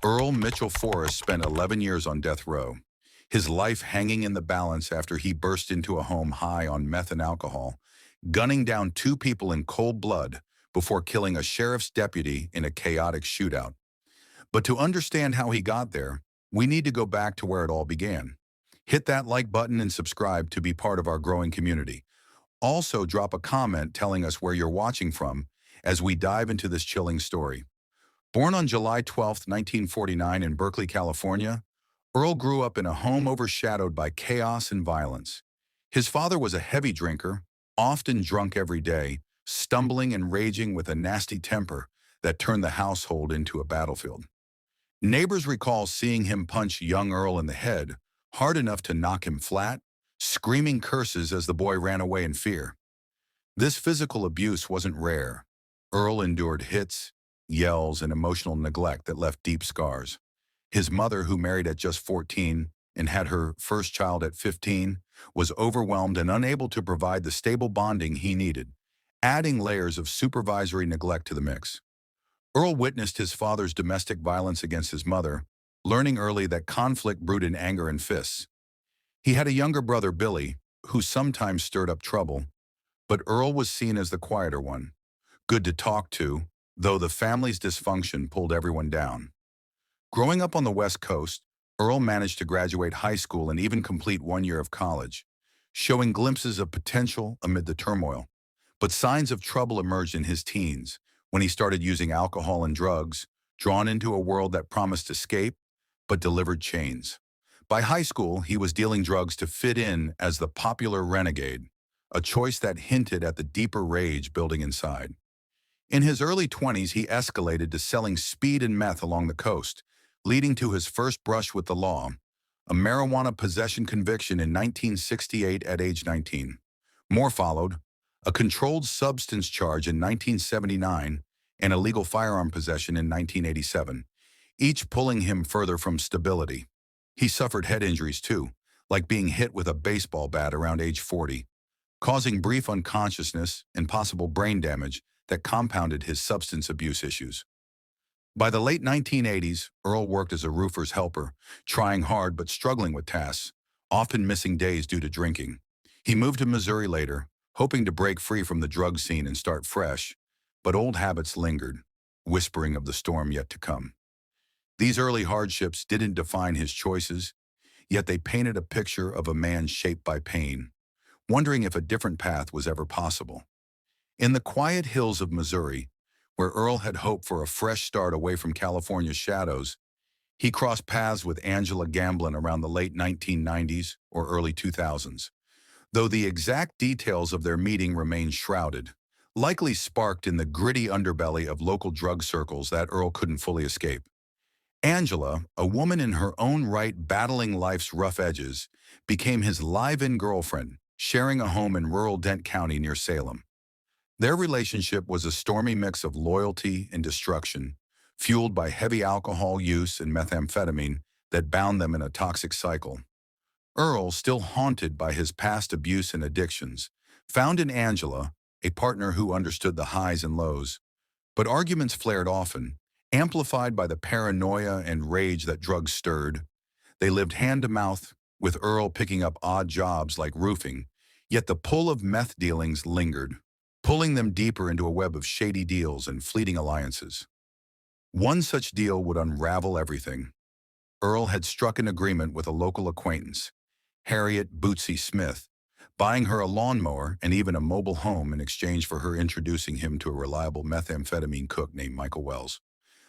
Earl Mitchell Forrest spent 11 years on death row, his life hanging in the balance after he burst into a home high on meth and alcohol, gunning down two people in cold blood before killing a sheriff's deputy in a chaotic shootout. But to understand how he got there, we need to go back to where it all began. Hit that like button and subscribe to be part of our growing community. Also, drop a comment telling us where you're watching from as we dive into this chilling story. Born on July 12, 1949 in Berkeley, California, Earl grew up in a home overshadowed by chaos and violence. His father was a heavy drinker, often drunk every day, stumbling and raging with a nasty temper that turned the household into a battlefield. Neighbors recall seeing him punch young Earl in the head, hard enough to knock him flat, screaming curses as the boy ran away in fear. This physical abuse wasn't rare. Earl endured hits, yells, and emotional neglect that left deep scars. His mother, who married at just 14 and had her first child at 15, was overwhelmed and unable to provide the stable bonding he needed, adding layers of supervisory neglect to the mix. Earl witnessed his father's domestic violence against his mother, learning early that conflict brewed in anger and fists. He had a younger brother, Billy, who sometimes stirred up trouble, but Earl was seen as the quieter one, good to talk to, though the family's dysfunction pulled everyone down. Growing up on the West Coast, Earl managed to graduate high school and even complete 1 year of college, showing glimpses of potential amid the turmoil. But signs of trouble emerged in his teens when he started using alcohol and drugs, drawn into a world that promised escape but delivered chains. By high school, he was dealing drugs to fit in as the popular renegade, a choice that hinted at the deeper rage building inside. In his early 20s, he escalated to selling speed and meth along the coast, leading to his first brush with the law, a marijuana possession conviction in 1968 at age 19. More followed, a controlled substance charge in 1979 and illegal firearm possession in 1987, each pulling him further from stability. He suffered head injuries too, like being hit with a baseball bat around age 40, causing brief unconsciousness and possible brain damage that compounded his substance abuse issues. By the late 1980s, Earl worked as a roofer's helper, trying hard but struggling with tasks, often missing days due to drinking. He moved to Missouri later, hoping to break free from the drug scene and start fresh, but old habits lingered, whispering of the storm yet to come. These early hardships didn't define his choices, yet they painted a picture of a man shaped by pain, wondering if a different path was ever possible. In the quiet hills of Missouri, where Earl had hoped for a fresh start away from California's shadows, he crossed paths with Angela Gamblin around the late 1990s or early 2000s, though the exact details of their meeting remain shrouded, likely sparked in the gritty underbelly of local drug circles that Earl couldn't fully escape. Angela, a woman in her own right battling life's rough edges, became his live-in girlfriend, sharing a home in rural Dent County near Salem. Their relationship was a stormy mix of loyalty and destruction, fueled by heavy alcohol use and methamphetamine that bound them in a toxic cycle. Earl, still haunted by his past abuse and addictions, found in Angela a partner who understood the highs and lows. But arguments flared often, amplified by the paranoia and rage that drugs stirred. They lived hand-to-mouth, with Earl picking up odd jobs like roofing, yet the pull of meth dealings lingered, pulling them deeper into a web of shady deals and fleeting alliances. One such deal would unravel everything. Earl had struck an agreement with a local acquaintance, Harriet Bootsy Smith, buying her a lawnmower and even a mobile home in exchange for her introducing him to a reliable methamphetamine cook named Michael Wells.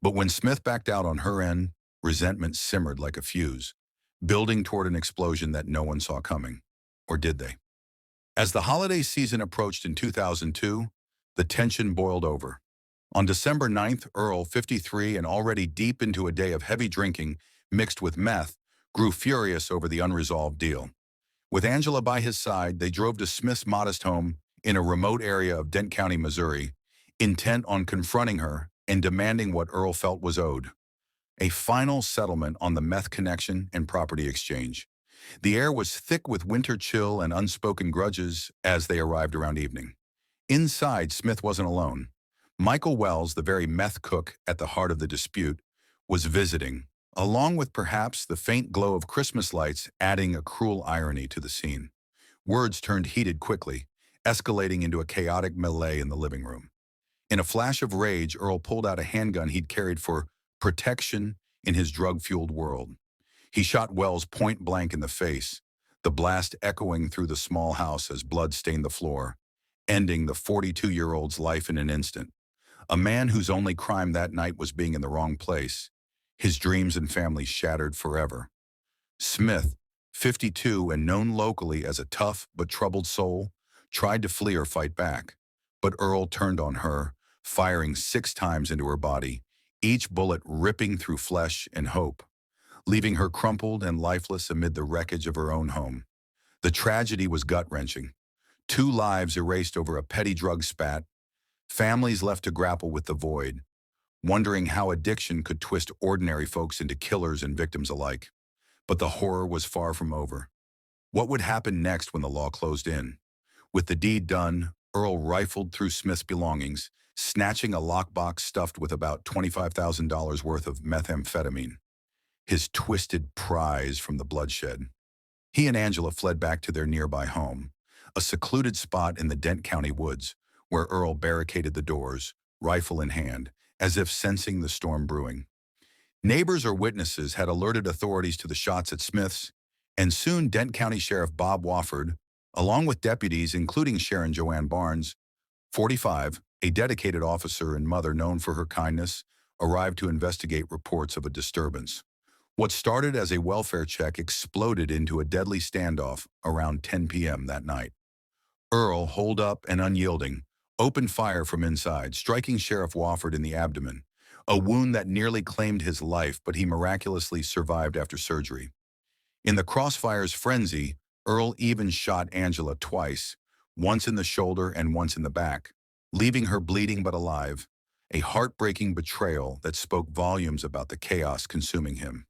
But when Smith backed out on her end, resentment simmered like a fuse, building toward an explosion that no one saw coming. Or did they? As the holiday season approached in 2002, the tension boiled over. On December 9th, Earl, 53 and already deep into a day of heavy drinking mixed with meth, grew furious over the unresolved deal. With Angela by his side, they drove to Smith's modest home in a remote area of Dent County, Missouri, intent on confronting her and demanding what Earl felt was owed: a final settlement on the meth connection and property exchange. The air was thick with winter chill and unspoken grudges as they arrived around evening. Inside, Smith wasn't alone. Michael Wells, the very meth cook at the heart of the dispute, was visiting, along with perhaps the faint glow of Christmas lights adding a cruel irony to the scene. Words turned heated quickly, escalating into a chaotic melee in the living room. In a flash of rage, Earl pulled out a handgun he'd carried for protection in his drug-fueled world. He shot Wells point blank in the face, the blast echoing through the small house as blood stained the floor, ending the 42-year-old's life in an instant. A man whose only crime that night was being in the wrong place, his dreams and family shattered forever. Smith, 52 and known locally as a tough but troubled soul, tried to flee or fight back. But Earl turned on her, firing 6 times into her body, each bullet ripping through flesh and hope, leaving her crumpled and lifeless amid the wreckage of her own home. The tragedy was gut-wrenching. 2 lives erased over a petty drug spat, families left to grapple with the void, wondering how addiction could twist ordinary folks into killers and victims alike. But the horror was far from over. What would happen next when the law closed in? With the deed done, Earl rifled through Smith's belongings, snatching a lockbox stuffed with about $25,000 worth of methamphetamine, his twisted prize from the bloodshed. He and Angela fled back to their nearby home, a secluded spot in the Dent County woods, where Earl barricaded the doors, rifle in hand, as if sensing the storm brewing. Neighbors or witnesses had alerted authorities to the shots at Smith's, and soon Dent County Sheriff Bob Wofford, along with deputies including Sharon Joanne Barnes, 45, a dedicated officer and mother known for her kindness, arrived to investigate reports of a disturbance. What started as a welfare check exploded into a deadly standoff around 10 p.m. that night. Earl, holed up and unyielding, opened fire from inside, striking Sheriff Wofford in the abdomen, a wound that nearly claimed his life, but he miraculously survived after surgery. In the crossfire's frenzy, Earl even shot Angela twice, once in the shoulder and once in the back, leaving her bleeding but alive, a heartbreaking betrayal that spoke volumes about the chaos consuming him.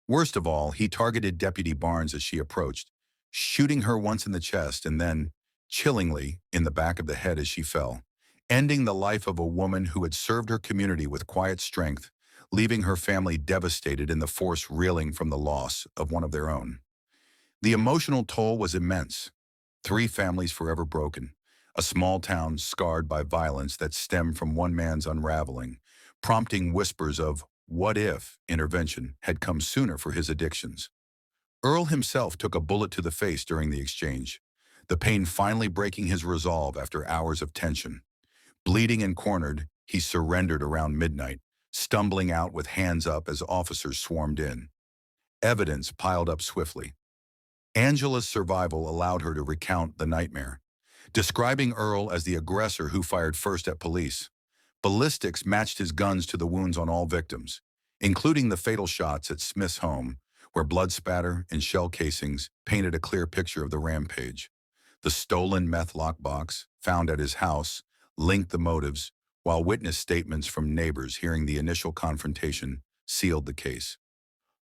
Worst of all, he targeted Deputy Barnes as she approached, shooting her once in the chest and then, chillingly, in the back of the head as she fell, ending the life of a woman who had served her community with quiet strength, leaving her family devastated and the force reeling from the loss of one of their own. The emotional toll was immense. 3 families forever broken, a small town scarred by violence that stemmed from one man's unraveling, prompting whispers of what if intervention had come sooner for his addictions. Earl himself took a bullet to the face during the exchange, the pain finally breaking his resolve after hours of tension. Bleeding and cornered, he surrendered around midnight, stumbling out with hands up as officers swarmed in. Evidence piled up swiftly. Angela's survival allowed her to recount the nightmare, describing Earl as the aggressor who fired first at police. Ballistics matched his guns to the wounds on all victims, including the fatal shots at Smith's home, where blood spatter and shell casings painted a clear picture of the rampage. The stolen meth lockbox, found at his house, linked the motives, while witness statements from neighbors hearing the initial confrontation sealed the case.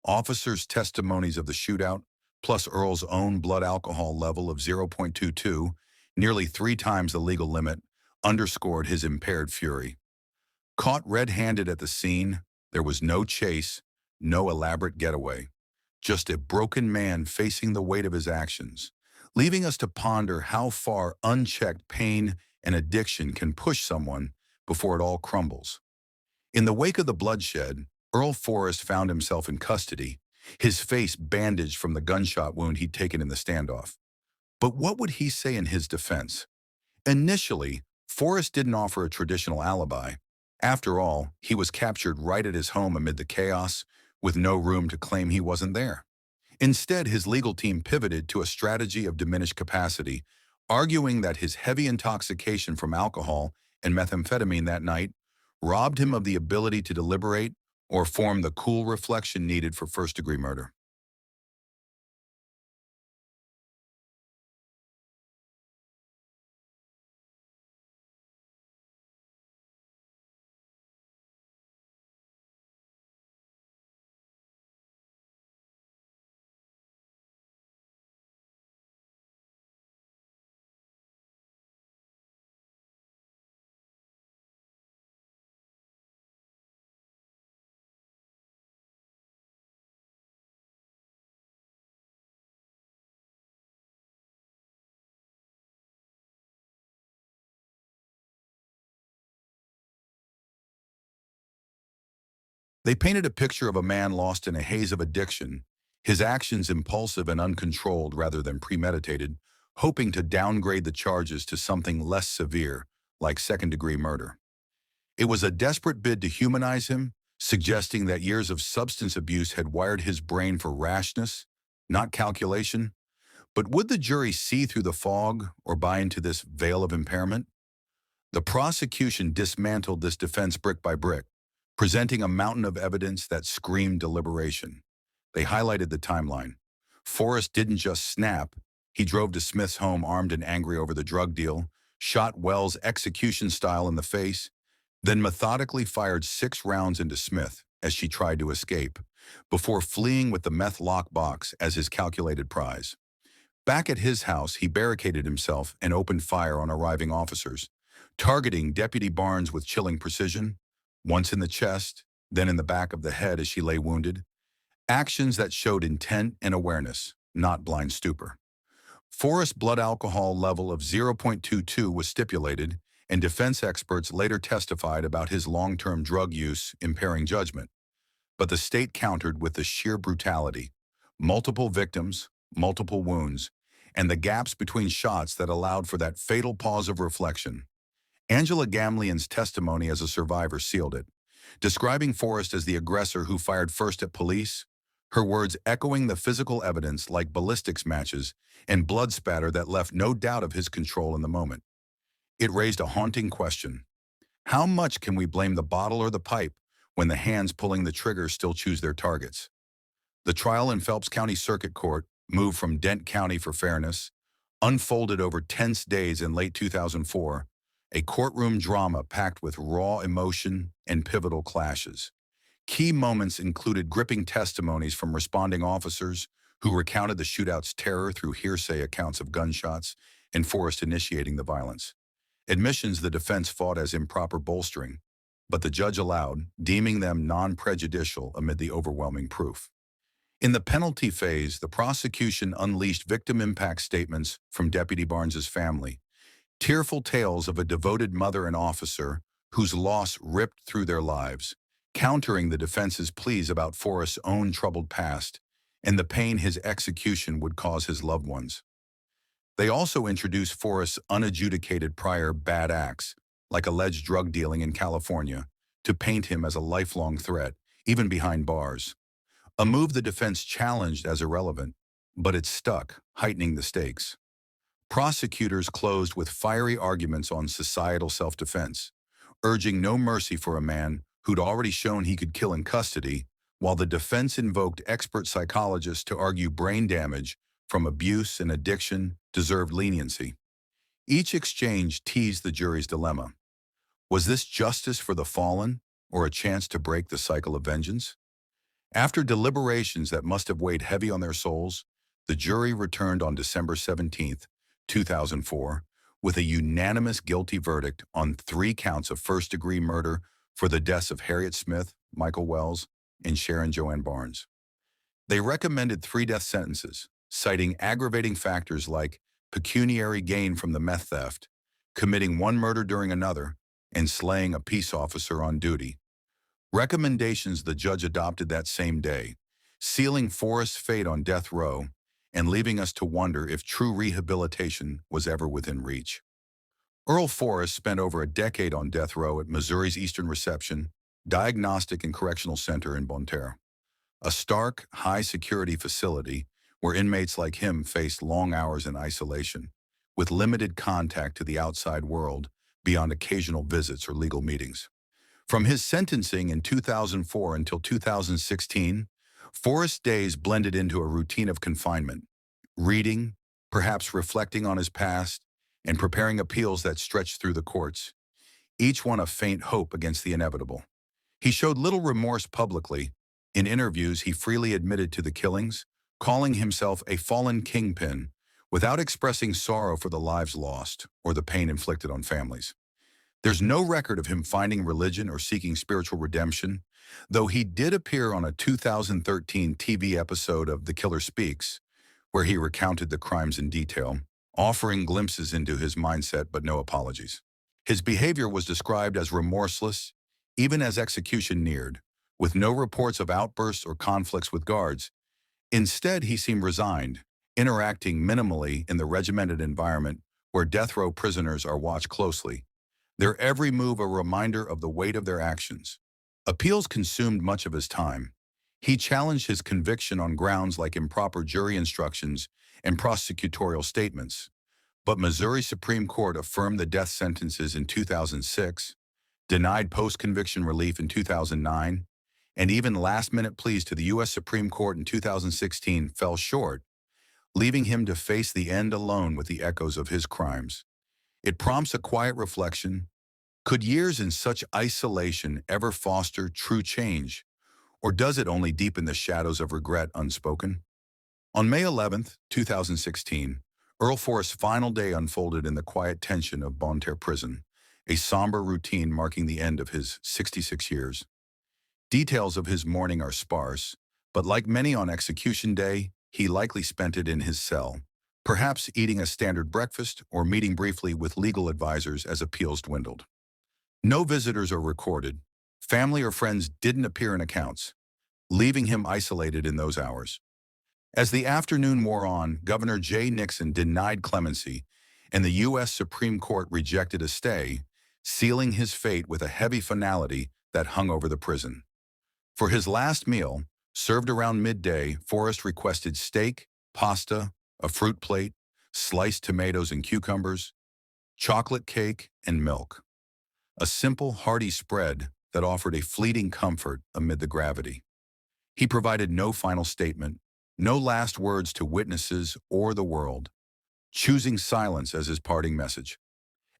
Officers' testimonies of the shootout, plus Earl's own blood alcohol level of 0.22, nearly 3 times the legal limit, underscored his impaired fury. Caught red-handed at the scene, there was no chase, no elaborate getaway, just a broken man facing the weight of his actions, leaving us to ponder how far unchecked pain and addiction can push someone before it all crumbles. In the wake of the bloodshed, Earl Forrest found himself in custody, his face bandaged from the gunshot wound he'd taken in the standoff. But what would he say in his defense? Initially, Forrest didn't offer a traditional alibi. After all, he was captured right at his home amid the chaos, with no room to claim he wasn't there. Instead, his legal team pivoted to a strategy of diminished capacity, arguing that his heavy intoxication from alcohol and methamphetamine that night robbed him of the ability to deliberate or form the cool reflection needed for first-degree murder. They painted a picture of a man lost in a haze of addiction, his actions impulsive and uncontrolled rather than premeditated, hoping to downgrade the charges to something less severe, like second-degree murder. It was a desperate bid to humanize him, suggesting that years of substance abuse had wired his brain for rashness, not calculation. But would the jury see through the fog or buy into this veil of impairment? The prosecution dismantled this defense brick by brick, presenting a mountain of evidence that screamed deliberation. They highlighted the timeline. Forrest didn't just snap. He drove to Smith's home armed and angry over the drug deal, shot Wells execution style in the face, then methodically fired 6 rounds into Smith as she tried to escape, before fleeing with the meth lockbox as his calculated prize. Back at his house, he barricaded himself and opened fire on arriving officers, targeting Deputy Barnes with chilling precision, once in the chest, then in the back of the head as she lay wounded. Actions that showed intent and awareness, not blind stupor. Forrest's blood alcohol level of 0.22 was stipulated, and defense experts later testified about his long-term drug use impairing judgment. But the state countered with the sheer brutality: multiple victims, multiple wounds, and the gaps between shots that allowed for that fatal pause of reflection. Angela Gamlian's testimony as a survivor sealed it, describing Forrest as the aggressor who fired first at police, her words echoing the physical evidence like ballistics matches and blood spatter that left no doubt of his control in the moment. It raised a haunting question. How much can we blame the bottle or the pipe when the hands pulling the trigger still choose their targets? The trial in Phelps County Circuit Court, moved from Dent County for fairness, unfolded over tense days in late 2004, a courtroom drama packed with raw emotion and pivotal clashes. Key moments included gripping testimonies from responding officers who recounted the shootout's terror through hearsay accounts of gunshots and Forrest initiating the violence. Admissions the defense fought as improper bolstering, but the judge allowed, deeming them non-prejudicial amid the overwhelming proof. In the penalty phase, the prosecution unleashed victim impact statements from Deputy Barnes's family, tearful tales of a devoted mother and officer whose loss ripped through their lives, countering the defense's pleas about Forrest's own troubled past and the pain his execution would cause his loved ones. They also introduced Forrest's unadjudicated prior bad acts, like alleged drug dealing in California, to paint him as a lifelong threat, even behind bars. A move the defense challenged as irrelevant, but it stuck, heightening the stakes. Prosecutors closed with fiery arguments on societal self-defense, urging no mercy for a man who'd already shown he could kill in custody, while the defense invoked expert psychologists to argue brain damage from abuse and addiction deserved leniency. Each exchange teased the jury's dilemma. Was this justice for the fallen, or a chance to break the cycle of vengeance? After deliberations that must have weighed heavy on their souls, the jury returned on December 17, 2004, with a unanimous guilty verdict on 3 counts of first-degree murder for the deaths of Harriet Smith, Michael Wells, and Sharon Joanne Barnes. They recommended 3 death sentences, citing aggravating factors like pecuniary gain from the meth theft, committing one murder during another, and slaying a peace officer on duty. Recommendations the judge adopted that same day, sealing Forrest's fate on death row and leaving us to wonder if true rehabilitation was ever within reach. Earl Forrest spent over a decade on death row at Missouri's Eastern Reception, Diagnostic and Correctional Center in Bonne Terre, a stark, high-security facility where inmates like him faced long hours in isolation, with limited contact to the outside world beyond occasional visits or legal meetings. From his sentencing in 2004 until 2016, Forrest's days blended into a routine of confinement, reading, perhaps reflecting on his past, and preparing appeals that stretched through the courts, each one a faint hope against the inevitable. He showed little remorse publicly. In interviews, he freely admitted to the killings, calling himself a fallen kingpin, without expressing sorrow for the lives lost or the pain inflicted on families. There's no record of him finding religion or seeking spiritual redemption, though he did appear on a 2013 TV episode of The Killer Speaks, where he recounted the crimes in detail, offering glimpses into his mindset but no apologies. His behavior was described as remorseless, even as execution neared, with no reports of outbursts or conflicts with guards. Instead, he seemed resigned, interacting minimally in the regimented environment where death row prisoners are watched closely, their every move a reminder of the weight of their actions. Appeals consumed much of his time. He challenged his conviction on grounds like improper jury instructions and prosecutorial statements. But Missouri Supreme Court affirmed the death sentences in 2006, denied post-conviction relief in 2009, and even last-minute pleas to the U.S. Supreme Court in 2016 fell short, leaving him to face the end alone with the echoes of his crimes. It prompts a quiet reflection. Could years in such isolation ever foster true change, or does it only deepen the shadows of regret unspoken? On May 11, 2016, Earl Forrest's final day unfolded in the quiet tension of Bonne Terre Prison, a somber routine marking the end of his 66 years. Details of his mourning are sparse, but like many on execution day, he likely spent it in his cell, perhaps eating a standard breakfast or meeting briefly with legal advisors as appeals dwindled. No visitors are recorded. Family or friends didn't appear in accounts, leaving him isolated in those hours. As the afternoon wore on, Governor Jay Nixon denied clemency, and the U.S. Supreme Court rejected a stay, sealing his fate with a heavy finality that hung over the prison. For his last meal, served around midday, Forrest requested steak, pasta, a fruit plate, sliced tomatoes and cucumbers, chocolate cake, and milk. A simple, hearty spread that offered a fleeting comfort amid the gravity. He provided no final statement, no last words to witnesses or the world, choosing silence as his parting message.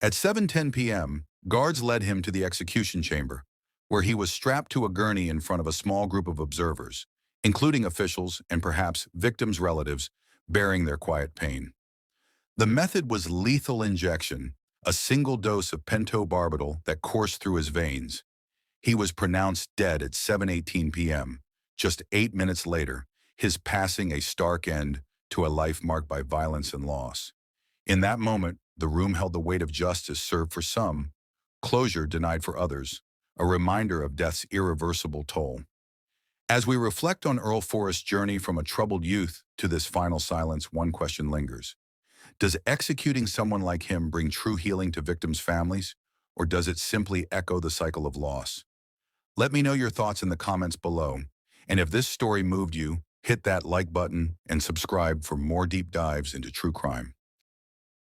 At 7:10 p.m., guards led him to the execution chamber, where he was strapped to a gurney in front of a small group of observers, including officials and perhaps victims' relatives, bearing their quiet pain. The method was lethal injection, a single dose of pentobarbital that coursed through his veins. He was pronounced dead at 7:18 p.m., just 8 minutes later, his passing a stark end to a life marked by violence and loss. In that moment, the room held the weight of justice served for some, closure denied for others, a reminder of death's irreversible toll. As we reflect on Earl Forrest's journey from a troubled youth to this final silence, one question lingers. Does executing someone like him bring true healing to victims' families, or does it simply echo the cycle of loss? Let me know your thoughts in the comments below. And if this story moved you, hit that like button and subscribe for more deep dives into true crime.